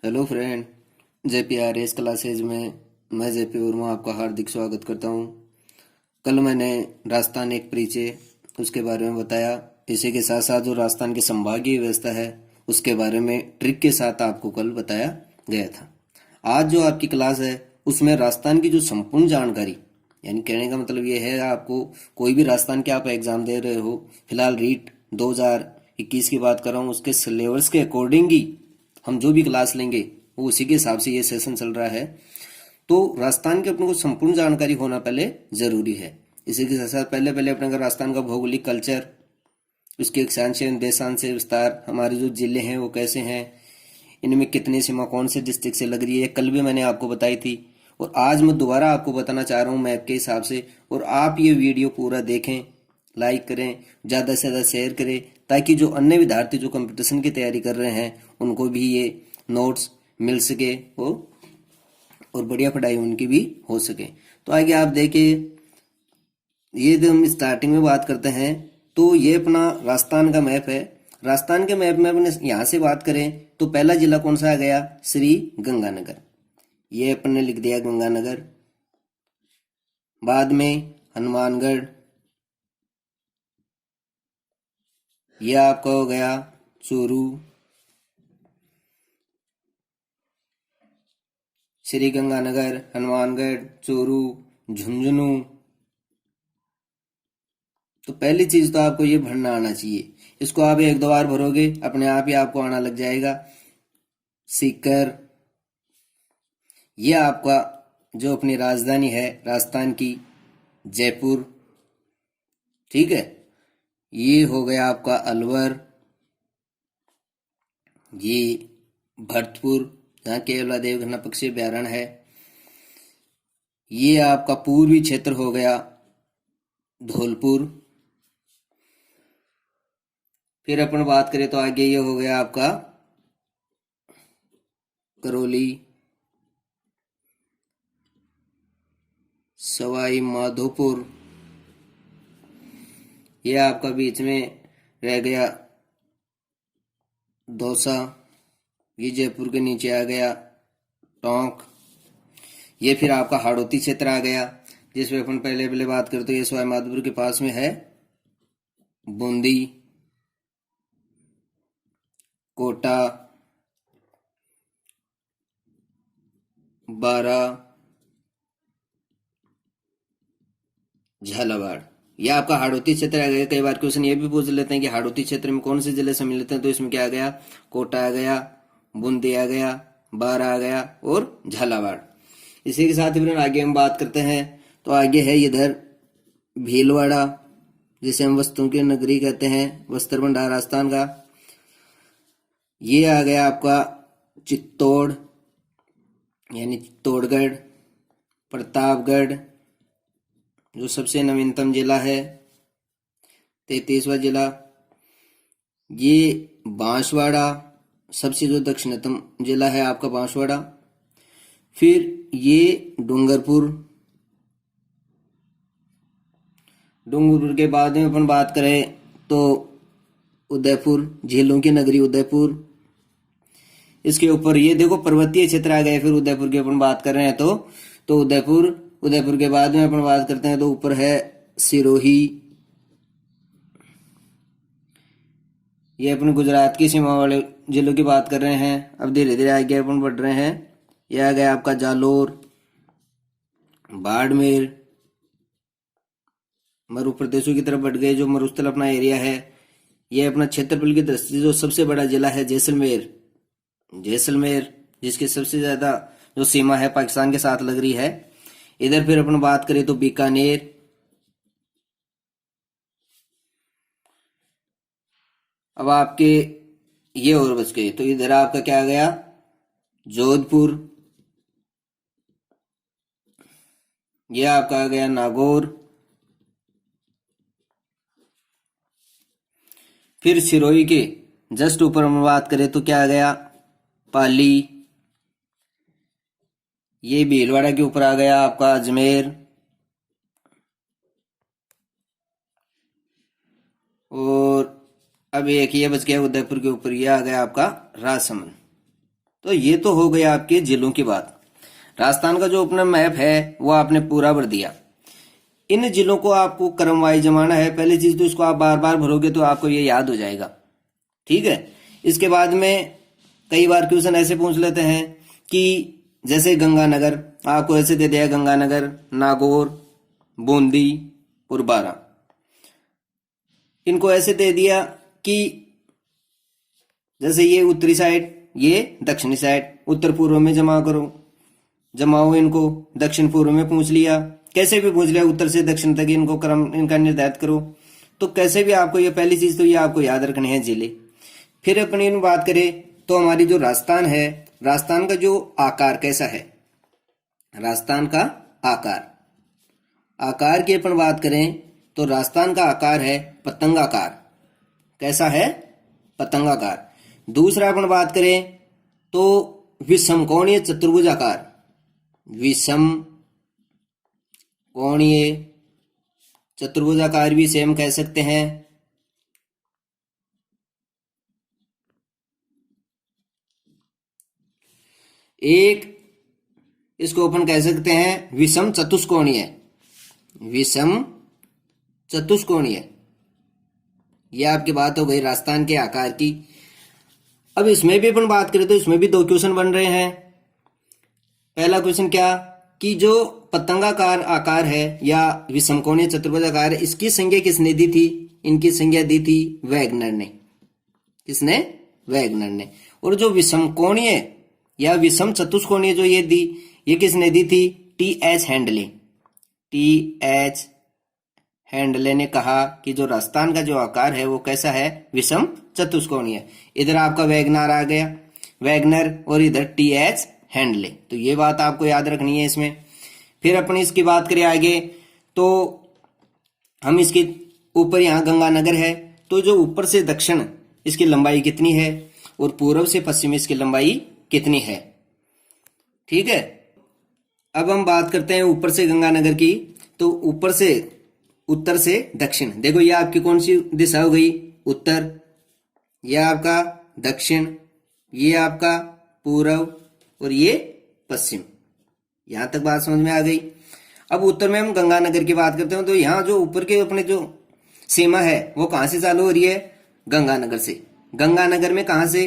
Hello friend, JPRS classes में मैं JP Verma आपका हार्दिक स्वागत करता हूँ। कल मैंने राजस्थान एक परिचय उसके बारे में बताया। इसी के साथ साथ जो राजस्थान की संभागीय व्यवस्था है उसके बारे में ट्रिक के साथ आपको कल बताया गया था। आज जो आपकी क्लास है उसमें राजस्थान की जो संपूर्ण जानकारी, यानी कहने का मतलब ये है, आपको कोई भी राजस्थान के आप एग्जाम दे रहे हो, फिलहाल रीट 2021 की बात कर रहा हूँ, उसके सिलेबस के अकॉर्डिंग ही हम जो भी क्लास लेंगे वो उसी के हिसाब से ये सेशन चल रहा है। तो राजस्थान के अपने को संपूर्ण जानकारी होना पहले जरूरी है। इसी के साथ साथ पहले पहले अपने अगर राजस्थान का भौगोलिक कल्चर, उसके अक्षांश देशांश विस्तार, हमारे जो जिले हैं वो कैसे हैं, इनमें कितनी सीमा कौन से डिस्ट्रिक्ट से लग रही है, कल भी मैंने आपको बताई थी और आज मैं दोबारा आपको बताना चाह रहा हूँ मैप के हिसाब से। और आप ये वीडियो पूरा देखें, लाइक करें, ज़्यादा से ज़्यादा शेयर करें, ताकि जो अन्य विद्यार्थी जो कंपटीशन की तैयारी कर रहे हैं उनको भी ये नोट्स मिल सके हो और बढ़िया पढ़ाई उनकी भी हो सके। तो आगे आप देखिए, ये जो हम स्टार्टिंग में बात करते हैं तो ये अपना राजस्थान का मैप है। राजस्थान के मैप में अपने यहाँ से बात करें तो पहला जिला कौन सा आ गया? श्री गंगानगर। ये अपने लिख दिया गंगानगर। बाद में हनुमानगढ़, ये आपका हो गया चूरू। श्री गंगानगर, हनुमानगढ़, चूरू, झुंझुनू। तो पहली चीज तो आपको ये भरना आना चाहिए। इसको आप एक दो बार भरोगे अपने आप ही आपको आना लग जाएगा। सीकर, ये आपका जो अपनी राजधानी है राजस्थान की, जयपुर। ठीक है, ये हो गया आपका अलवर, ये भरतपुर जहाँ केवला देवघना पक्षी अभ्यारण्य है। ये आपका पूर्वी क्षेत्र हो गया धौलपुर। फिर अपन बात करें तो आगे ये हो गया आपका करौली, सवाई माधोपुर। ये आपका बीच में रह गया दौसा। ये जयपुर के नीचे आ गया टोंक। ये फिर आपका हाड़ौती क्षेत्र आ गया, जिसमें अपन पहले पहले बात करते तो ये सवाई माधोपुर के पास में है बूंदी, कोटा, बारा, झालावाड़। यह आपका हाड़ौती क्षेत्र आ गया। कई बार क्वेश्चन ये भी पूछ लेते हैं कि हाड़ौती क्षेत्र में कौन से जिले सम्मिलित हैं, तो इसमें क्या आ गया? कोटा आ गया, बूंदी आ गया, बारा आ गया और झालावाड़। इसी के साथ ही फिर आगे हम बात करते हैं तो आगे है इधर भीलवाड़ा, जिसे हम वस्तुओं की नगरी कहते हैं, वस्त्र भंडार राजस्थान का। ये आ गया आपका चित्तौड़ यानी चित्तौड़गढ़, प्रतापगढ़ जो सबसे नवीनतम जिला है, 33वां जिला। ये बांसवाड़ा, सबसे जो दक्षिणतम जिला है आपका बांसवाड़ा। फिर ये डूंगरपुर। डूंगरपुर के बाद में अपन बात करें तो उदयपुर, झीलों की नगरी उदयपुर। इसके ऊपर ये देखो पर्वतीय क्षेत्र आ गए। फिर उदयपुर की अपन बात कर रहे हैं तो उदयपुर, उदयपुर के बाद में अपन बात करते हैं तो ऊपर है सिरोही। ये अपन गुजरात की सीमा वाले जिलों की बात कर रहे हैं। अब धीरे धीरे आगे अपन बढ़ रहे हैं। यह आ गया आपका जालोर, बाड़मेर। मरु प्रदेशों की तरफ बढ़ गए, जो मरुस्थल अपना एरिया है। यह अपना क्षेत्रफल की दृष्टि से जो सबसे बड़ा जिला है जैसलमेर। जैसलमेर जिसकी सबसे ज्यादा जो सीमा है पाकिस्तान के साथ लग रही है। इधर फिर अपन बात करें तो बीकानेर। अब आपके ये और बच गए तो इधर आपका क्या आ गया? जोधपुर। ये आपका आ गया नागौर। फिर सिरोही के जस्ट ऊपर हम बात करें तो क्या आ गया? पाली। ये भीलवाड़ा के ऊपर आ गया आपका अजमेर। और अब एक ये बच गया उदयपुर के ऊपर, ये आ गया आपका राजसमंद। तो ये तो हो गया आपके जिलों की बात। राजस्थान का जो अपना मैप है वो आपने पूरा भर दिया। इन जिलों को आपको क्रमवाइज जमाना है। पहली चीज तो इसको आप बार बार भरोगे तो आपको ये याद हो जाएगा, ठीक है। इसके बाद में कई बार क्वेश्चन ऐसे पूछ लेते हैं कि जैसे गंगानगर, आपको ऐसे दे दिया गंगानगर, नागौर, बूंदी और बारा। इनको ऐसे दे दिया कि जैसे ये उत्तरी साइड, ये दक्षिणी साइड, उत्तर पूर्व में जमा करो, जमाओ इनको, दक्षिण पूर्व में पूछ लिया, कैसे भी पूछ लिया, उत्तर से दक्षिण तक इनको क्रम इनका निर्धारित करो। तो कैसे भी आपको ये पहली चीज तो ये आपको याद रखनी है जिले। फिर अपनी इन बात करें तो हमारी जो राजस्थान है, राजस्थान का जो आकार कैसा है, राजस्थान का आकार की अपन बात करें तो राजस्थान का आकार है पतंगाकार। कैसा है? पतंगाकार। दूसरा अपन बात करें तो विषमकोणीय चतुर्भुजाकार, विषम कोणीय चतुर्भुजाकार भी सेम कह सकते हैं। एक इसको अपन कह सकते हैं विषम चतुष्कोणीय, विषम चतुष्कोणीय। यह आपकी बात हो गई राजस्थान के आकार की। अब इसमें भी अपन बात करें तो इसमें भी दो क्वेश्चन बन रहे हैं। पहला क्वेश्चन क्या कि जो पतंगाकार आकार है या विषमकोणीय चतुर्भुजाकार है, इसकी संज्ञा किसने दी थी? इनकी संज्ञा दी थी वैगनर ने। किसने? वैगनर ने। और जो विषमकोणीय या विषम चतुष्कोणीय जो ये दी, ये किसने दी थी? टी.एच. हैंडले। टी.एच. हैंडले ने कहा कि जो राजस्थान का जो आकार है वो कैसा है? विषम चतुष्कोणीय। इधर आपका वैगनर आ गया, वैगनर, और इधर टी.एच. हैंडले। तो ये बात आपको याद रखनी है इसमें। फिर अपन इसकी बात करें आगे तो हम इसके ऊपर यहाँ गंगानगर है, तो जो ऊपर से दक्षिण इसकी लंबाई कितनी है और पूर्व से पश्चिम इसकी लंबाई कितनी है, ठीक है। अब हम बात करते हैं ऊपर से गंगानगर की। तो ऊपर से उत्तर से दक्षिण, देखो ये आपकी कौन सी दिशा हो गई? उत्तर, यह आपका दक्षिण, ये आपका पूर्व और ये पश्चिम। यहां तक बात समझ में आ गई। अब उत्तर में हम गंगानगर की बात करते हैं तो यहाँ जो ऊपर के अपने जो सीमा है वो कहां से चालू हो रही है? गंगानगर से। गंगानगर में कहां से?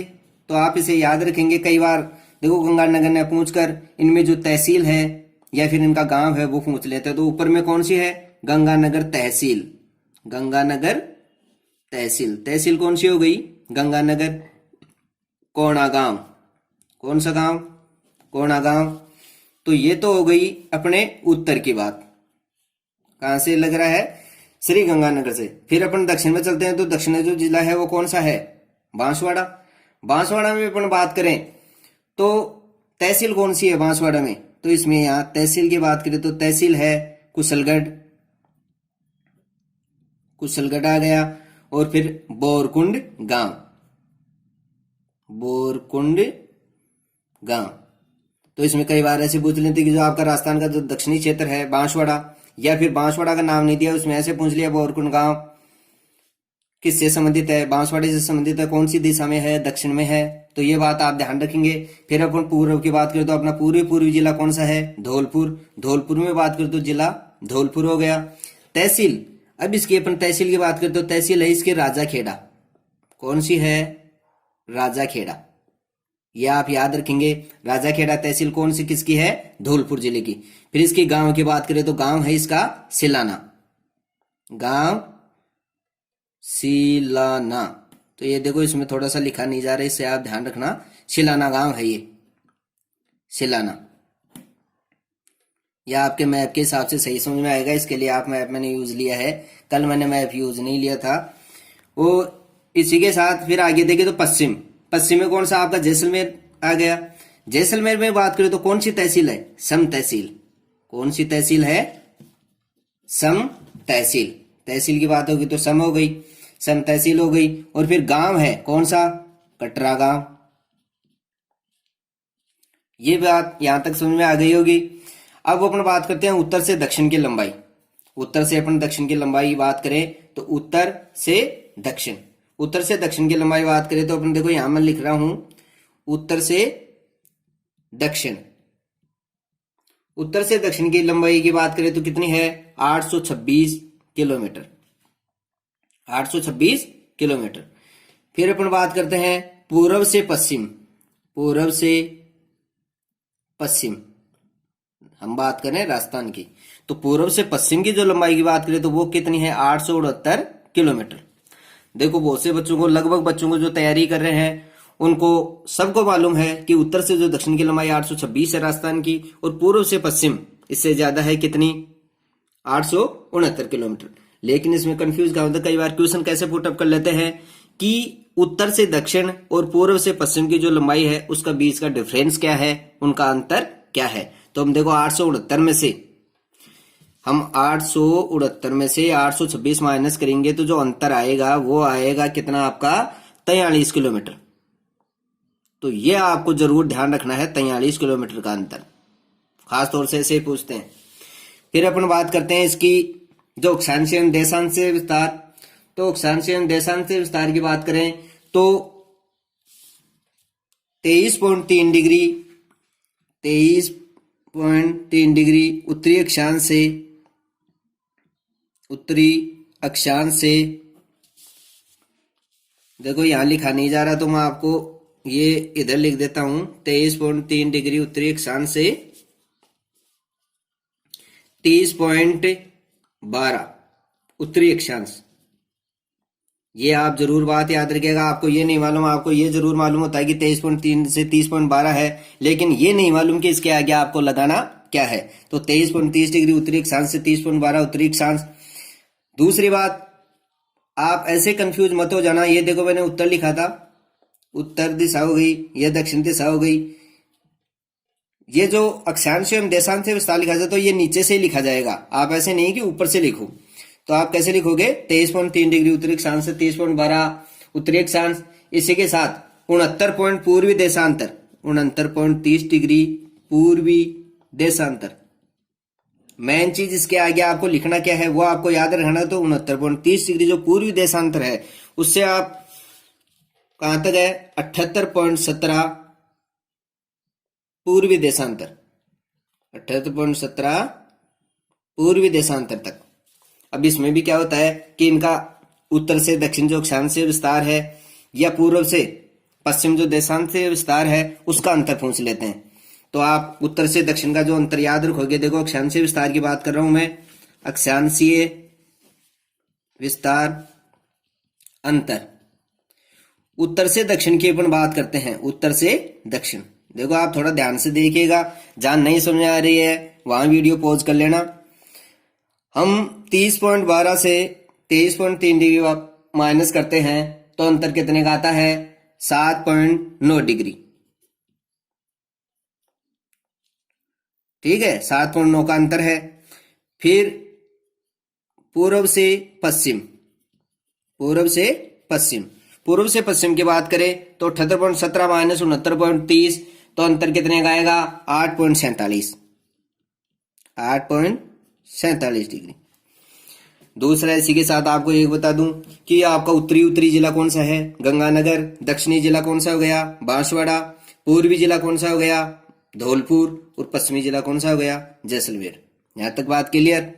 तो आप इसे याद रखेंगे। कई बार देखो गंगानगर ने पूछकर इनमें जो तहसील है या फिर इनका गांव है वो पूछ लेते हैं। तो ऊपर में कौन सी है? गंगानगर तहसील। गंगानगर तहसील। तहसील कौन सी हो गई? गंगानगर। कोणा गांव, कौन सा गांव? कोणा गांव। तो ये तो हो गई अपने उत्तर की बात। कहां से लग रहा है? श्री गंगानगर से। फिर अपन दक्षिण में चलते हैं तो दक्षिण जो जिला है वो कौन सा है? बांसवाड़ा। बांसवाड़ा में अपन बात करें तो तहसील कौन सी है बांसवाड़ा में? तो इसमें यहाँ तहसील की बात करें तो तहसील है कुशलगढ़। कुशलगढ़ आ गया। और फिर बोरकुंड गांव, बोरकुंड गांव। तो इसमें कई बार ऐसे पूछ लेते कि जो आपका राजस्थान का जो दक्षिणी क्षेत्र है बांसवाड़ा, या फिर बांसवाड़ा का नाम नहीं दिया उसमें ऐसे पूछ लिया बोरकुंड गांव किससे संबंधित है? बांसवाड़े से संबंधित है। कौन सी दिशा में है? दक्षिण में है। तो ये बात आप ध्यान रखेंगे। फिर अपन पूर्व की बात करें तो अपना पूर्वी जिला कौन सा है? धौलपुर। धौलपुर में बात करें तो जिला धौलपुर हो गया। तहसील, अब इसकी अपन तहसील की बात करें तो तहसील है इसके राजाखेड़ा। कौन सी है? राजाखेड़ा। यह आप याद रखेंगे। राजाखेड़ा तहसील कौन सी किसकी है? धौलपुर जिले की। फिर इसकी गांव की बात करें तो गांव है इसका सिलाना। गांव सिलाना। तो ये देखो इसमें थोड़ा सा लिखा नहीं जा रहा है, इससे आप ध्यान रखना। सिलाना गांव है ये, सिलाना। यह आपके मैप के हिसाब से सही समझ में आएगा, इसके लिए आप मैप मैंने यूज लिया है। कल मैंने मैप यूज नहीं लिया था। वो इसी के साथ फिर आगे देखे तो पश्चिम। पश्चिम में कौन सा आपका? जैसलमेर आ गया। जैसलमेर में बात करें तो कौन सी तहसील है? सम तहसील। कौन सी तहसील है? सम तहसील। तहसील की बात होगी तो सम हो गई, सम तहसील हो गई। और फिर गांव है कौन सा? कटरा गांव। ये बात यहां तक समझ में आ गई होगी। अब अपन बात करते हैं उत्तर से दक्षिण की लंबाई। उत्तर से अपन दक्षिण की लंबाई बात करें तो उत्तर से दक्षिण, उत्तर से दक्षिण की लंबाई बात करें तो अपन देखो यहां मैं लिख रहा हूं उत्तर से दक्षिण, उत्तर से दक्षिण की लंबाई की बात करें तो कितनी है 826 किलोमीटर, 826 किलोमीटर। फिर अपन बात करते हैं पूर्व से पश्चिम, पूर्व से पश्चिम हम बात करें राजस्थान की, तो पूर्व से पश्चिम की जो लंबाई की बात करें तो वो कितनी है 869 किलोमीटर। देखो बहुत से बच्चों को, लगभग बच्चों को जो तैयारी कर रहे हैं उनको सबको मालूम है कि उत्तर से जो दक्षिण की लंबाई 826 है राजस्थान की, और पूर्व से पश्चिम इससे ज्यादा है कितनी 869 किलोमीटर। लेकिन इसमें कंफ्यूज क्या होता है, कई बार क्वेश्चन कैसे पुटअप कर लेते हैं कि उत्तर से दक्षिण और पूर्व से पश्चिम की जो लंबाई है उसका बीच का डिफरेंस क्या है, उनका अंतर क्या है। तो हम देखो 869 में से हम 869 में से 826 माइनस करेंगे तो जो अंतर आएगा वो आएगा कितना आपका 43 किलोमीटर। तो ये आपको जरूर ध्यान रखना है 43 किलोमीटर का अंतर, खास तौर से ऐसे पूछते हैं। फिर अपन बात करते हैं इसकी जो अक्षांश एवं देशांश विस्तार। तो अक्षांश एवं देशांश विस्तार की बात करें तो 23.3 डिग्री, 23.3 डिग्री उत्तरी अक्षांश से देखो यहां लिखा नहीं जा रहा तो मैं आपको ये इधर लिख देता हूं, 23.3 डिग्री उत्तरी अक्षांश से 30.12 उत्तरी अक्षांश। ये आप जरूर बात याद रखिएगा, आपको ये नहीं मालूम, आपको ये जरूर मालूम होता है कि 23.3 से 30.12 है, लेकिन ये नहीं मालूम कि इसके आगे आपको लगाना क्या है। तो 23.30 डिग्री उत्तरी अक्षांश से 30.12 उत्तरी अक्षांश। दूसरी बात, आप ऐसे कंफ्यूज मत हो जाना, ये देखो मैंने उत्तर लिखा था, उत्तर दिशा हो गई, यह दक्षिण दिशा हो गई। ये जो अक्षांश एवं देशांश विस्तार लिखा जाए तो ये नीचे से ही लिखा जाएगा, आप ऐसे नहीं कि ऊपर से लिखो। तो आप कैसे लिखोगे 23.3 डिग्री उत्तरी अक्षांश से 30.12 उत्तरी अक्षांश, इसी के साथ 69 पूर्वी देशांतर, 69.30 डिग्री पूर्वी देशांतर। मेन चीज इसके आगे आपको लिखना क्या है वो आपको याद रखना। तो 69.30 डिग्री जो पूर्वी देशांतर है उससे आप कहां तक है 78.17 पूर्वी देशांतर, 78.17 पूर्वी देशांतर तक। अब इसमें भी क्या होता है कि इनका उत्तर से दक्षिण जो अक्षांश विस्तार है या पूर्व से पश्चिम जो देशांश विस्तार है उसका अंतर पूछ लेते हैं। तो आप उत्तर से दक्षिण का जो अंतर याद रखोगे, देखो अक्षांशीय विस्तार की बात कर रहा हूं मैं, अक्षांशीय विस्तार अंतर। उत्तर से दक्षिण की अपन बात करते हैं, उत्तर से दक्षिण। देखो आप थोड़ा ध्यान से देखिएगा, जहां नहीं समझ आ रही है वहां वीडियो पॉज कर लेना। हम 30.12 से 23.3 डिग्री माइनस करते हैं तो अंतर कितने का आता है 7.9 डिग्री। ठीक है, 7.9 का अंतर है। फिर पूर्व से पश्चिम, पूर्व से पश्चिम, पूर्व से पश्चिम की बात करें तो 78.17 माइनस 69.30 तो अंतर कितने का आएगा 8.47, 8.47 डिग्री। दूसरा इसी के साथ आपको एक बता दूं कि आपका उत्तरी जिला कौन सा है गंगानगर, दक्षिणी जिला कौन सा हो गया बांसवाड़ा, पूर्वी जिला कौन सा हो गया धौलपुर और पश्चिमी जिला कौन सा हो गया जैसलमेर। यहां तक बात क्लियर।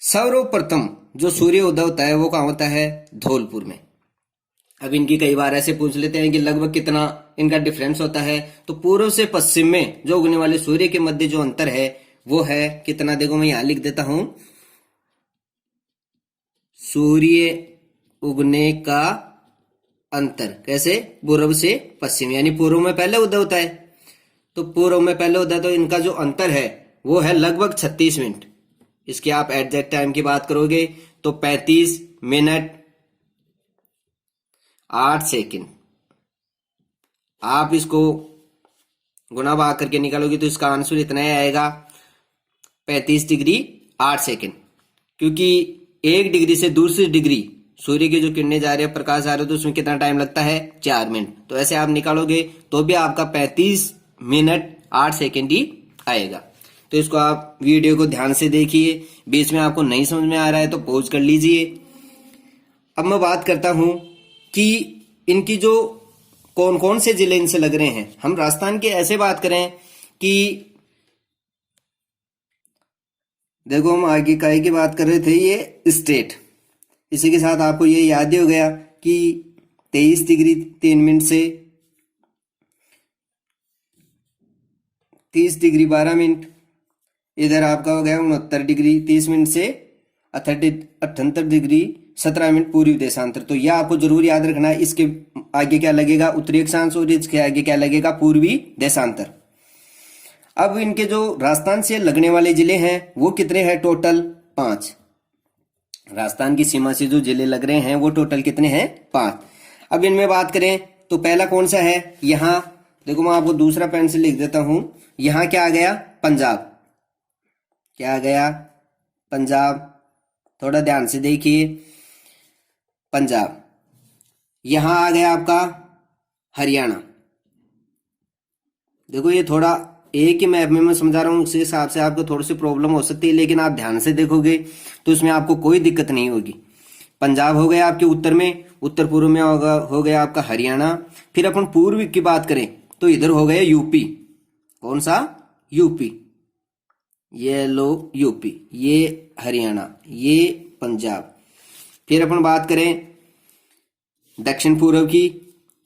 सर्वप्रथम जो सूर्य उदय होता है वो कहां होता है धौलपुर में। अब इनकी कई बार ऐसे पूछ लेते हैं कि लगभग कितना इनका डिफरेंस होता है, तो पूर्व से पश्चिम में जो उगने वाले सूर्य के मध्य जो अंतर है वो है कितना, देखो मैं यहां लिख देता हूं, सूर्य उगने का अंतर कैसे पूर्व से पश्चिम, यानी पूर्व में पहले उदय होता है तो पूर्व में पहले उदय, तो इनका जो अंतर है वो है लगभग 36 मिनट। इसके आप एग्जैक्ट टाइम की बात करोगे तो 35 मिनट 8 सेकंड। आप इसको गुना भाग करके निकालोगे तो इसका आंसर इतना ही आएगा 35 डिग्री 8 सेकंड, क्योंकि 1 डिग्री से दूसरी डिग्री सूर्य की जो किरणें जा रही है, प्रकाश आ रहा है, तो उसमें कितना टाइम लगता है 4 मिनट। तो ऐसे आप निकालोगे तो भी आपका 35 मिनट 8 सेकंड ही आएगा। तो इसको आप वीडियो को ध्यान से देखिए, बीच में आपको नहीं समझ में आ रहा है तो पॉज कर लीजिए। अब मैं बात करता हूं कि इनकी जो कौन कौन से जिले इनसे लग रहे हैं। हम राजस्थान की ऐसे बात करें कि देखो, हम आगे काय की बात कर रहे थे, ये स्टेट। इसी के साथ आपको ये याद ही हो गया कि 23 डिग्री 3 मिनट से 30 डिग्री 12 मिनट, इधर आपका हो गया 69 डिग्री 30 मिनट से 78 डिग्री 17 मिनट पूर्वी देशांतर। तो यह आपको जरूर याद रखना है। इसके आगे क्या लगेगा, उत्तरी अक्षांश, और इसके आगे क्या लगेगा, पूर्वी देशांतर। अब इनके जो राजस्थान से लगने वाले जिले हैं वो कितने हैं, टोटल 5। राजस्थान की सीमा से जो जिले लग रहे हैं वो टोटल कितने हैं, 5। अब इनमें बात करें तो पहला कौन सा है, यहां देखो, मैं आपको दूसरा पेन से लिख देता हूं। यहां क्या आ गया, पंजाब। क्या आ गया, पंजाब। थोड़ा ध्यान से देखिए, पंजाब। यहां आ गया आपका हरियाणा। देखो, ये थोड़ा एक ही मैप में मैं समझा रहा हूं, उस हिसाब से आपको थोड़ी सी प्रॉब्लम हो सकती है, लेकिन आप ध्यान से देखोगे तो इसमें आपको कोई दिक्कत नहीं होगी। पंजाब हो गया आपके उत्तर में, उत्तर पूर्व में हो गया आपका हरियाणा। फिर अपन पूर्व की बात करें तो इधर हो गया यूपी। कौन सा, यूपी। ये लो यूपी, ये हरियाणा, ये पंजाब। फिर अपन बात करें दक्षिण पूर्व की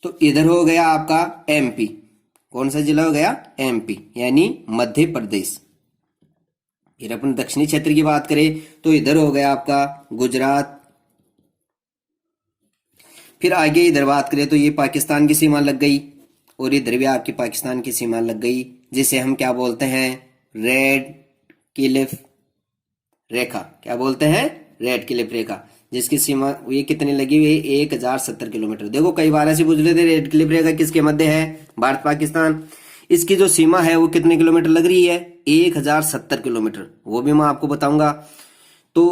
तो इधर हो गया आपका एमपी। कौन सा जिला हो गया, एमपी, यानी मध्य प्रदेश। फिर अपन दक्षिणी क्षेत्र की बात करें तो इधर हो गया आपका गुजरात। फिर आगे इधर बात करें तो ये पाकिस्तान की सीमा लग गई, और इधर भी आपकी पाकिस्तान की सीमा लग गई, जिसे हम क्या बोलते हैं, रेड क्लिफ रेखा। क्या बोलते हैं, रेड क्लिफ रेखा, जिसकी सीमा ये कितनी लगी हुई है, 1070 किलोमीटर। देखो, कई बार ऐसे पूछ लेते, रेड क्लिफ रेखा किसके मध्य है, भारत पाकिस्तान। इसकी जो सीमा है वो कितने किलोमीटर लग रही है, 1070 किलोमीटर। वो भी मैं आपको बताऊंगा। तो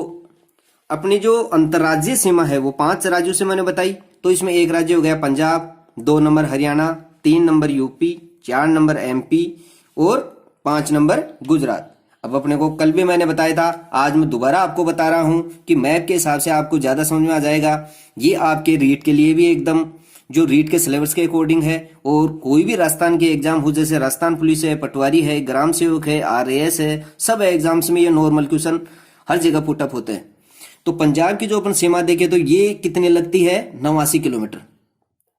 अपनी जो अंतर्राज्यीय सीमा है वो 5 राज्यों से मैंने बताई। तो इसमें एक राज्य हो गया Punjab, 2 number Haryana, 3 number UP, 4 number MP और 5 नंबर गुजरात। अब अपने को कल भी मैंने बताया था, आज मैं दोबारा आपको बता रहा हूं कि मैप के हिसाब से आपको ज्यादा समझ में आ जाएगा। ये आपके रीट के लिए भी एकदम जो रीट के सिलेबस के अकॉर्डिंग है, और कोई भी राजस्थान के एग्जाम हो, जैसे राजस्थान पुलिस है, पटवारी है, ग्राम सेवक है, आरएएस है, सब एग्जाम्स में ये नॉर्मल क्वेश्चन हर जगह पुटअप होते हैं। तो पंजाब की जो अपन सीमा देखें तो ये कितनी लगती है, 89 किलोमीटर।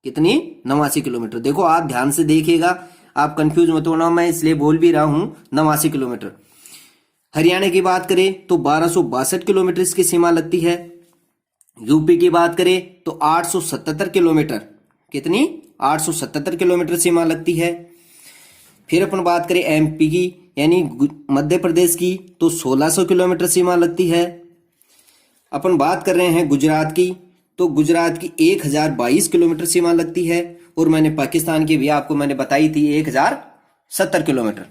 कितनी, 89 किलोमीटर। देखो, आप ध्यान से देखिएगा, आप कंफ्यूज मत होना, मैं इसलिए बोल भी रहा हूं 89 किलोमीटर। हरियाणा की बात करें तो 1262 किलोमीटर इसकी सीमा लगती है। यूपी की बात करें तो 877 किलोमीटर। कितनी, 877 किलोमीटर सीमा लगती है। फिर अपन बात करें एमपी की, यानी मध्य प्रदेश की, तो 1600 किलोमीटर सीमा लगती है। अपन बात कर रहे हैं गुजरात की, तो गुजरात की 1022 किलोमीटर सीमा लगती है। और मैंने पाकिस्तान की भी आपको मैंने बताई थी 1070 किलोमीटर।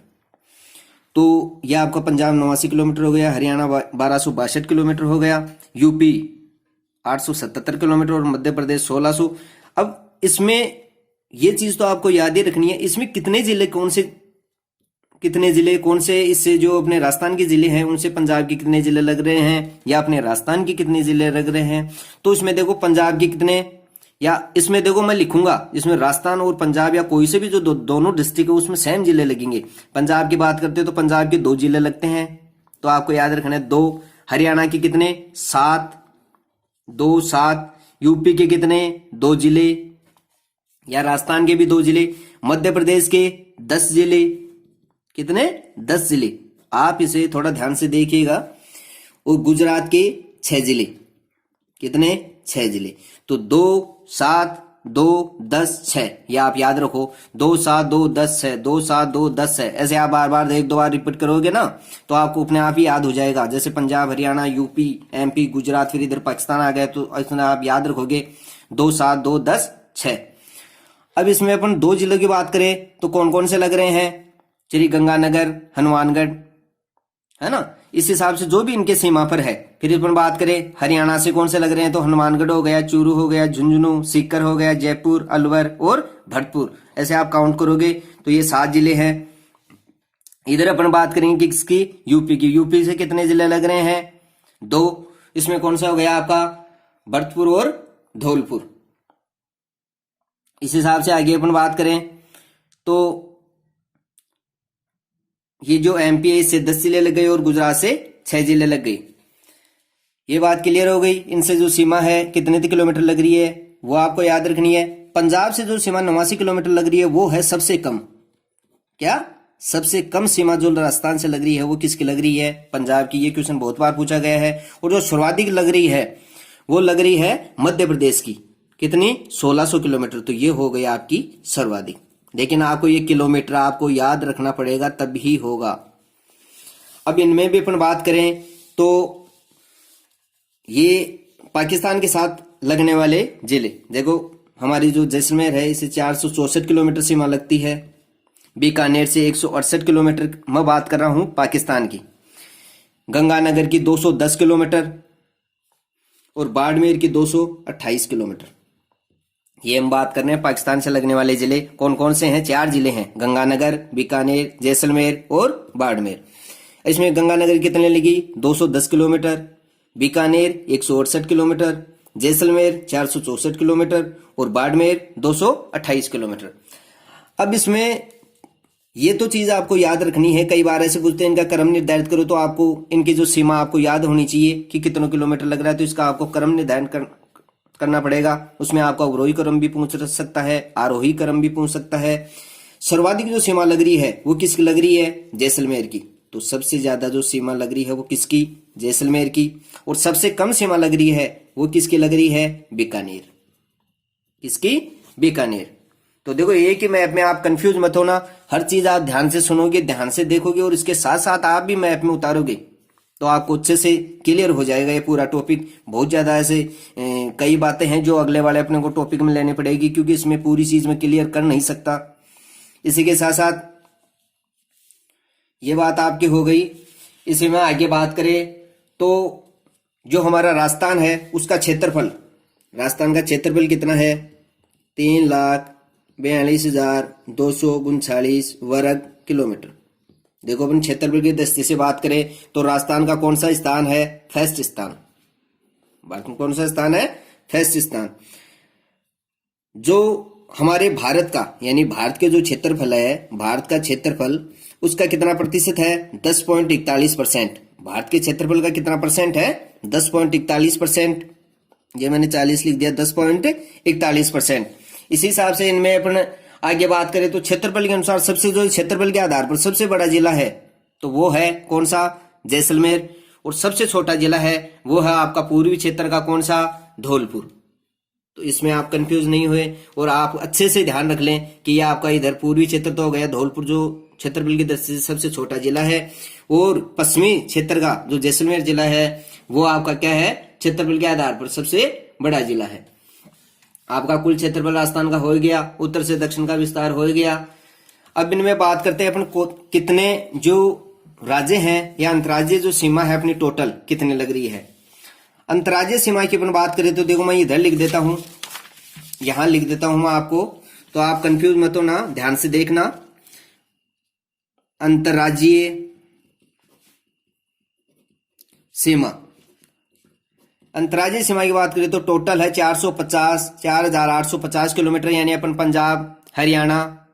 तो यह आपका पंजाब 89 किलोमीटर हो गया, हरियाणा 1262 किलोमीटर हो गया, यूपी 877 किलोमीटर और मध्य प्रदेश 1600। अब इसमें ये चीज तो आपको याद ही रखनी है, इसमें कितने जिले कौन से इससे जो अपने राजस्थान के जिले हैं उनसे पंजाब के कितने जिले लग रहे हैं, या अपने राजस्थान के कितने जिले लग रहे हैं। तो इसमें देखो पंजाब के कितने, या इसमें देखो मैं लिखूंगा, इसमें राजस्थान और पंजाब या कोई से भी जो दोनों डिस्ट्रिक्ट है उसमें सेम जिले लगेंगे। पंजाब की बात करते हो तो पंजाब के 2 जिले लगते हैं, तो आपको याद रखना है 2। हरियाणा के कितने, 7, 2 7। यूपी के कितने, 2 जिले, या राजस्थान के भी 2 जिले। मध्य प्रदेश के 10 जिले। कितने, 10 जिले। आप इसे थोड़ा ध्यान से देखिएगा। और गुजरात के 6 जिले। कितने, 6 जिले। तो 2 7 2 10 6, ये आप याद रखो, 2 7 2 10 6, 2 7 2 10 6। ऐसे आप बार बार 1-2 बार रिपीट करोगे ना तो आपको अपने आप ही याद हो जाएगा। जैसे पंजाब, हरियाणा, यूपी, एमपी, गुजरात, फिर इधर पाकिस्तान आ गए, तो इसमें आप याद रखोगे 2 7 2 10 6। अब इसमें अपन 2 जिलों की बात करें तो कौन कौन से लग रहे हैं, श्री गंगानगर, हनुमानगढ़, है ना। इस हिसाब से जो भी इनके सीमा पर है। फिर अपन बात करें हरियाणा से कौन से लग रहे हैं, तो हनुमानगढ़ हो गया, चूरू हो गया, झुंझुनू, सीकर हो गया, जयपुर, अलवर और भरतपुर। ऐसे आप काउंट करोगे तो ये 7 जिले हैं। इधर अपन बात करेंगे किसकी, यूपी की। यूपी से कितने जिले लग रहे हैं, 2। इसमें कौन सा हो गया आपका, भरतपुर और धौलपुर। इस हिसाब से आगे अपन बात करें तो ये जो एमपी है इससे 10 जिले लग गए और गुजरात से 6 जिले लग गई। ये बात क्लियर हो गई। इनसे जो सीमा है कितने किलोमीटर लग रही है वो आपको याद रखनी है। पंजाब से जो सीमा 89 किलोमीटर लग रही है वो है सबसे कम। क्या? सबसे कम सीमा जो राजस्थान से लग रही है वो किसकी लग रही है? पंजाब की। ये क्वेश्चन बहुत बार पूछा गया है। और जो सर्वाधिक लग रही है वो लग रही है मध्य प्रदेश की। कितनी? 1600 किलोमीटर। तो ये हो गई आपकी सर्वाधिक। लेकिन आपको ये किलोमीटर आपको याद रखना पड़ेगा तब ही होगा। अब इनमें भी अपन बात करें तो ये पाकिस्तान के साथ लगने वाले जिले देखो, हमारी जो जैसलमेर है इसे 464 किलोमीटर सीमा लगती है। बीकानेर से 168 किलोमीटर, मैं बात कर रहा हूं पाकिस्तान की। गंगानगर की 210 किलोमीटर और बाड़मेर की 228 किलोमीटर। ये हम बात कर रहे हैं पाकिस्तान से लगने वाले जिले कौन कौन से हैं? 4 जिले हैं, गंगानगर, बीकानेर, जैसलमेर और बाड़मेर। इसमें गंगानगर कितने लगी? 210 kilometre, Bikaner 168 kilometre, Jaisalmer 464 kilometre और बाड़मेर 228 किलोमीटर। अब इसमें ये तो चीज आपको याद रखनी है। कई बार ऐसे पूछते हैं इनका क्रम निर्धारित करो, तो आपको इनकी जो सीमा आपको याद होनी चाहिए कि कितनों किलोमीटर लग रहा है। तो इसका आपको क्रम निर्धारण करना पड़ेगा। उसमें आपको अवरोही क्रम भी पूछ सकता है, आरोही क्रम भी पूछ सकता है। सर्वाधिक जो सीमा लग रही है वो किसकी लग रही है? जैसलमेर की। तो सबसे ज्यादा जो सीमा लग रही है वो किसकी? जैसलमेर की। और सबसे कम सीमा लग रही है वो किसकी लग रही है? बीकानेर। किसकी? बीकानेर। तो देखो एक ही मैप में आप कंफ्यूज मत होना। हर चीज आप ध्यान से सुनोगे, ध्यान से देखोगे और इसके साथ साथ आप भी मैप में उतारोगे तो आपको अच्छे से क्लियर हो जाएगा ये पूरा टॉपिक। बहुत ज्यादा ऐसे कई बातें हैं जो अगले वाले अपने को टॉपिक में लेनी पड़ेगी, क्योंकि इसमें पूरी चीज में क्लियर कर नहीं सकता। इसी के साथ साथ ये बात आपकी हो गई। इसी में आगे बात करें तो जो हमारा राजस्थान है उसका क्षेत्रफल, राजस्थान का क्षेत्रफल कितना है? 3,42,239 वर्ग किलोमीटर। देखो अपन क्षेत्रफल की दृष्टि से बात करें तो राजस्थान का कौन सा स्थान है? फर्स्ट स्थान। कौन सा स्थान है? फर्स्ट स्थान। जो हमारे भारत का यानी भारत के जो क्षेत्रफल है, भारत का क्षेत्रफल उसका कितना प्रतिशत है? 10.41%। भारत के क्षेत्रफल का कितना परसेंट है? 10.41%। ये मैंने 40 लिख दिया, 10.41%। इसी हिसाब से इनमें अपन आगे बात करें तो क्षेत्रफल के अनुसार सबसे जो क्षेत्रफल के आधार पर सबसे बड़ा जिला है तो वो है कौन सा? जैसलमेर। और सबसे छोटा जिला है वो है आपका पूर्वी क्षेत्र का कौन सा? धौलपुर। तो इसमें आप कंफ्यूज नहीं हुए और आप अच्छे से ध्यान रख लें कि ये आपका इधर पूर्वी क्षेत्र तो हो गया, धौलपुर जो क्षेत्रफल की दृष्टि से सबसे छोटा जिला है, और पश्चिमी क्षेत्र का जो जैसलमेर जिला है वो आपका क्या है? क्षेत्रफल के आधार पर सबसे बड़ा जिला है। आपका कुल क्षेत्रफल राजस्थान का हो गया, उत्तर से दक्षिण का विस्तार हो गया। अब इनमें बात करते हैं अपन को कितने जो राज्य हैं या अंतर्राज्यीय जो सीमा है अपनी टोटल कितने लग रही है। अंतर्राज्यीय सीमा की अपन बात करें तो देखो मैं इधर लिख देता हूं, यहां लिख देता हूं मैं आपको, तो आप कंफ्यूज मत होना, ध्यान से देखना। अंतर्राज्यीय सीमा, अंतर्राज्यीय सीमा की बात करें तो टोटल है 4,850 किलोमीटर। यानी अपन पंजाब, हरियाणा,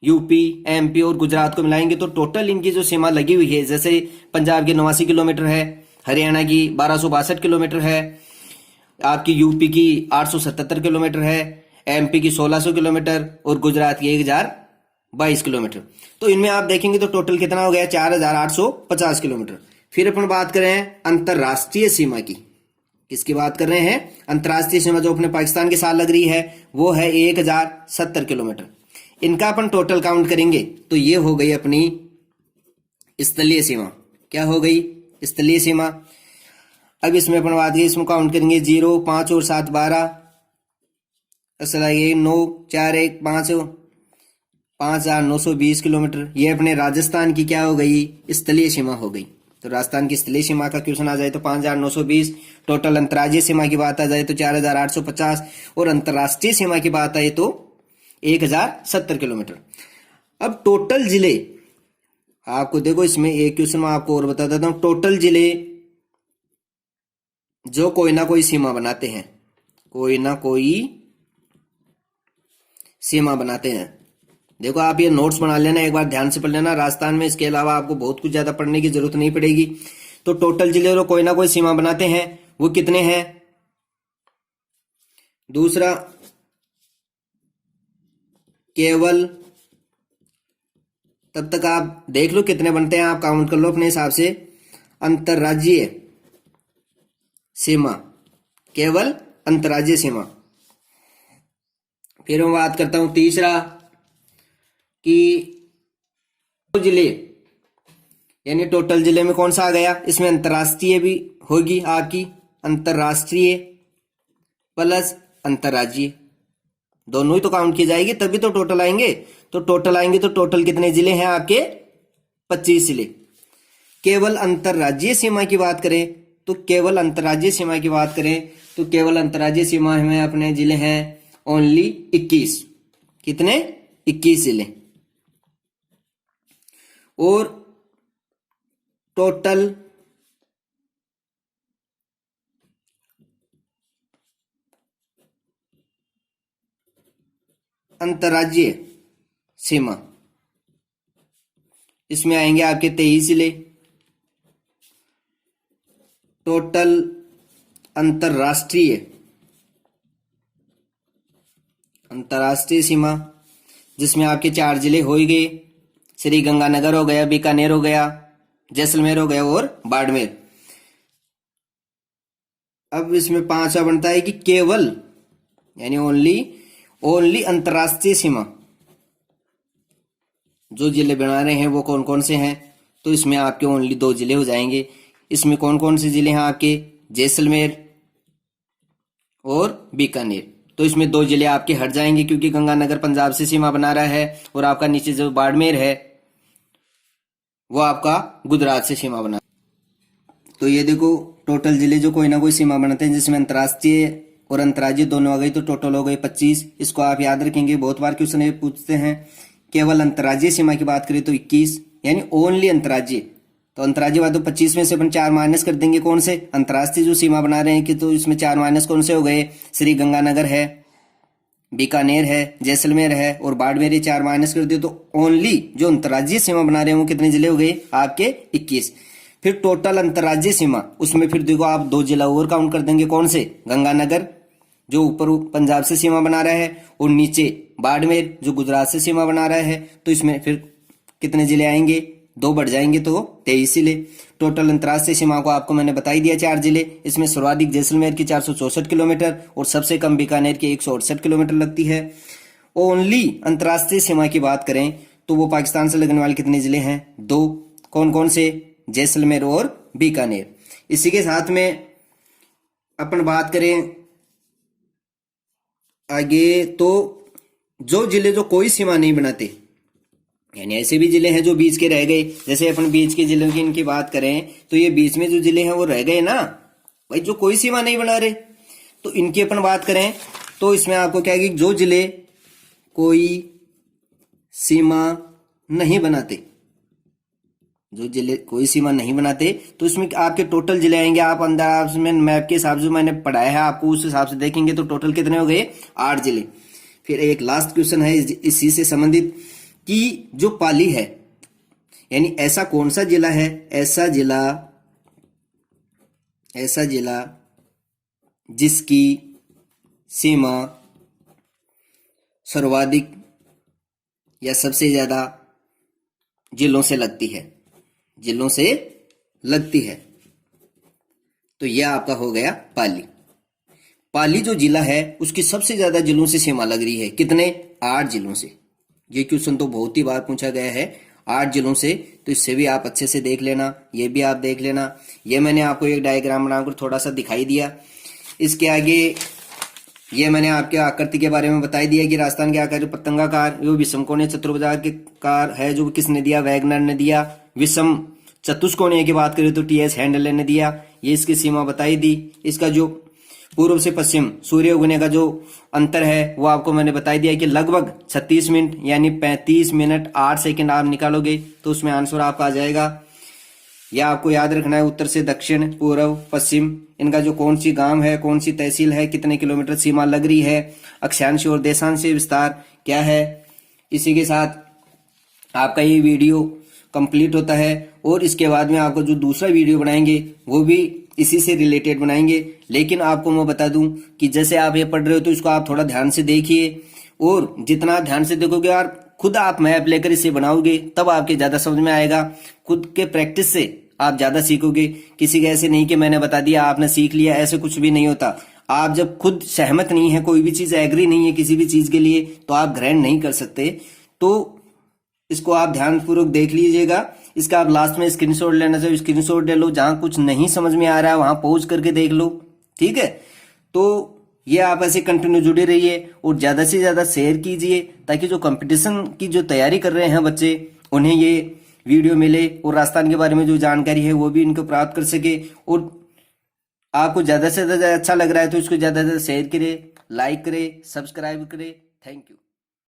यूपी, एमपी और गुजरात को मिलाएंगे तो टोटल इनकी जो सीमा लगी हुई है, जैसे पंजाब की 89 किलोमीटर है, हरियाणा की 1262 किलोमीटर है, आपकी यूपी की 877 किलोमीटर है, एमपी की 1600 किलोमीटर और गुजरात की 1022 किलोमीटर। तो इनमें आप देखेंगे तो टोटल कितना हो गया? 4,850 किलोमीटर। फिर अपन बात करें अंतरराष्ट्रीय सीमा की, किसकी बात कर रहे हैं? अंतरराष्ट्रीय सीमा जो अपने पाकिस्तान के साथ लग रही है वो है 1070 किलोमीटर। इनका अपन टोटल काउंट करेंगे तो ये हो गई अपनी स्थलीय सीमा। क्या हो गई? स्थलीय सीमा। अब इसमें अपन बात की, इसमें काउंट करेंगे 0, 5 और 7 12, असल 9, 4, 1, 5, 5,920 किलोमीटर। ये अपने राजस्थान की क्या हो गई? स्थलीय सीमा हो गई। तो राजस्थान की स्थलीय सीमा का क्वेश्चन आ जाए तो 5,920। टोटल अंतर्राज्यीय सीमा की बात आ जाए तो 4,850 और अंतर्राष्ट्रीय सीमा की बात आए तो 1070 किलोमीटर। अब टोटल जिले आपको देखो, इसमें एक क्वेश्चन मैं आपको और बता देता हूं। टोटल जिले जो कोई ना कोई सीमा बनाते हैं, कोई ना कोई सीमा बनाते हैं। देखो आप ये नोट्स बना लेना, एक बार ध्यान से पढ़ लेना। राजस्थान में इसके अलावा आपको बहुत कुछ ज्यादा पढ़ने की जरूरत नहीं पड़ेगी। तो टोटल जिले जो कोई ना कोई सीमा बनाते हैं वो कितने हैं? दूसरा, केवल, तब तक आप देख लो कितने बनते हैं, आप काउंट कर लो अपने हिसाब से। अंतर्राज्यीय सीमा, केवल अंतर्राज्यीय सीमा। फिर मैं बात करता हूं तीसरा कि जिले, यानी टोटल जिले में कौन सा आ गया, इसमें अंतर्राष्ट्रीय भी होगी आपकी, अंतर्राष्ट्रीय प्लस अंतर्राज्यीय दोनों ही तो काउंट की जाएगी, तभी तो टोटल आएंगे। तो टोटल आएंगे तो टोटल कितने जिले हैं आपके? 25 जिले। केवल अंतर्राज्यीय सीमा की बात करें तो केवल अंतर्राज्यीय सीमा की बात करें तो केवल अंतर्राज्यीय सीमा में अपने जिले हैं ओनली 21। कितने? 21 जिले। और टोटल अंतर्राज्यीय सीमा, इसमें आएंगे आपके 23 जिले। टोटल अंतर्राष्ट्रीय सीमा, जिसमें आपके 4 जिले हो ही गए, श्री गंगानगर हो गया, बीकानेर हो गया, जैसलमेर हो गया और बाड़मेर। अब इसमें 5वां बनता है कि केवल, यानी ओनली अंतर्राष्ट्रीय सीमा। जो जिले बना रहे हैं वो कौन कौन से हैं? तो इसमें आपके ओनली 2 जिले हो जाएंगे। इसमें कौन कौन से जिले हैं आपके? जैसलमेर और बीकानेर। तो इसमें 2 जिले आपके हट जाएंगे क्योंकि गंगानगर पंजाब से सीमा बना रहा है और आपका नीचे जो बाड़मेर है वो आपका गुजरात से सीमा बना। तो ये देखो टोटल जिले जो कोई ना कोई सीमा बनाते हैं, जिसमें अंतर्राष्ट्रीय और अंतर्राज्यीय दोनों आ गई, तो टोटल हो गए 25। इसको आप याद रखेंगे, बहुत बार क्वेश्चन ये पूछते हैं। केवल अंतर्राज्यीय सीमा की बात करें तो 21, यानी ओनली अंतर्राज्यीय। तो अंतर्राज्यीय बात तो 25 में से अपन 4 माइनस कर देंगे, कौन से? अंतर्राष्ट्रीय जो सीमा बना रहे हैं कि, तो इसमें 4 माइनस कौन से हो गए? श्री गंगानगर है, बीकानेर है, जैसलमेर है और बाड़मेर। 4 माइनस कर दिए तो ओनली जो अंतर्राज्यीय सीमा बना रहे हैं वो कितने जिले हो गए आपके? 21। फिर टोटल अंतर्राज्यीय सीमा, उसमें फिर देखो आप 2 जिला और काउंट कर देंगे, कौन से? गंगानगर जो ऊपर पंजाब से सीमा बना रहा है और नीचे बाड़मेर जो गुजरात से सीमा बना रहा है। तो इसमें फिर कितने जिले आएंगे? 2 बढ़ जाएंगे तो 23 जिले। टोटल अंतर्राष्ट्रीय सीमा को आपको मैंने बता ही दिया 4 जिले। इसमें सर्वाधिक जैसलमेर की 464 किलोमीटर और सबसे कम बीकानेर की 168 किलोमीटर लगती है। ओनली अंतर्राष्ट्रीय सीमा की बात करें तो वो पाकिस्तान से लगने वाले कितने जिले हैं? 2। कौन कौन से? जैसलमेर और बीकानेर। इसी के साथ में अपन बात करें आगे, तो जो जिले जो कोई सीमा नहीं बनाते, यानी ऐसे भी जिले हैं जो बीच के रह गए, जैसे अपन बीच के जिलों की इनकी बात करें तो ये बीच में जो जिले हैं वो रह गए ना भाई, जो कोई सीमा नहीं बना रहे। तो इनकी अपन बात करें तो इसमें आपको क्या है कि जो जिले कोई सीमा नहीं बनाते, जो जिले कोई सीमा नहीं बनाते, तो इसमें आपके टोटल जिले आएंगे। आप अंदर में मैप के हिसाब से मैंने पढ़ाया है आपको, उस हिसाब से देखेंगे तो टोटल कितने हो गए? 8 जिले। फिर एक लास्ट क्वेश्चन है इसी से संबंधित कि जो पाली है, यानी ऐसा कौन सा जिला है, ऐसा जिला जिसकी सीमा सर्वाधिक या सबसे ज्यादा जिलों से लगती है, तो यह आपका हो गया पाली। पाली जो जिला है उसकी सबसे ज्यादा जिलों से सीमा लग रही है। कितने? 8 जिलों से। ये क्वेश्चन तो बहुत ही बार पूछा गया है, 8 जिलों से। तो इससे भी आप अच्छे से देख लेना, ये भी आप देख लेना। ये मैंने आपको एक डायग्राम बनाकर थोड़ा सा दिखाई दिया। इसके आगे ये मैंने आपके आकृति के बारे में बताई दिया कि राजस्थान के आकार पतंगाकार वो विषमकोणीय चतुर्भुजाकार के कार है, जो किसने दिया? वैगनर ने दिया। विषम चतुष्कोणीय की बात करें तो टीएस हैंडल ने दिया। ये इसकी सीमा बताई दी। इसका जो पूर्व से पश्चिम सूर्य उगने का जो अंतर है वो आपको मैंने बताई दिया कि लगभग 36 मिनट यानी 35 मिनट 8 सेकंड आप निकालोगे तो उसमें आंसर आपका आ जाएगा या आपको याद रखना है उत्तर से दक्षिण, पूर्व, पश्चिम, इनका जो कौन सी गांव है, कौन सी तहसील है, कितने किलोमीटर सीमा लग रही है, अक्षांश और देशांश विस्तार क्या है। इसी के साथ आपका ये वीडियो कंप्लीट होता है और इसके बाद में आपको जो दूसरा वीडियो बनाएंगे वो भी इसी से रिलेटेड बनाएंगे। लेकिन आपको मैं बता दूं कि जैसे आप ये पढ़ रहे हो तो इसको आप थोड़ा ध्यान से देखिए, और जितना आप ध्यान से देखोगे और खुद आप मैप लेकर इसे बनाओगे तब आपके ज्यादा समझ में आएगा। खुद के प्रैक्टिस से आप ज्यादा सीखोगे। किसी के ऐसे नहीं कि मैंने बता दिया आपने सीख लिया, ऐसे कुछ भी नहीं होता। आप जब खुद सहमत नहीं है, कोई भी चीज एग्री नहीं है किसी भी चीज के लिए, तो आप ग्रहण नहीं कर सकते। तो इसको आप ध्यानपूर्वक देख लीजिएगा। इसका आप लास्ट में स्क्रीनशॉट लेना चाहिए, स्क्रीनशॉट ले लो। जहां कुछ नहीं समझ में आ रहा है वहां पॉज करके देख लो, ठीक है। तो ये आप ऐसे कंटिन्यू जुड़े रहिए और ज्यादा से ज्यादा शेयर कीजिए, ताकि जो कंपटीशन की जो तैयारी कर रहे हैं बच्चे, उन्हें ये वीडियो मिले और राजस्थान के बारे में जो जानकारी है वो भी इनको प्राप्त कर सके। और आपको ज्यादा से ज्यादा अच्छा लग रहा है तो इसको ज्यादा से ज्यादा शेयर करें, लाइक करें, सब्सक्राइब करें। Thank you.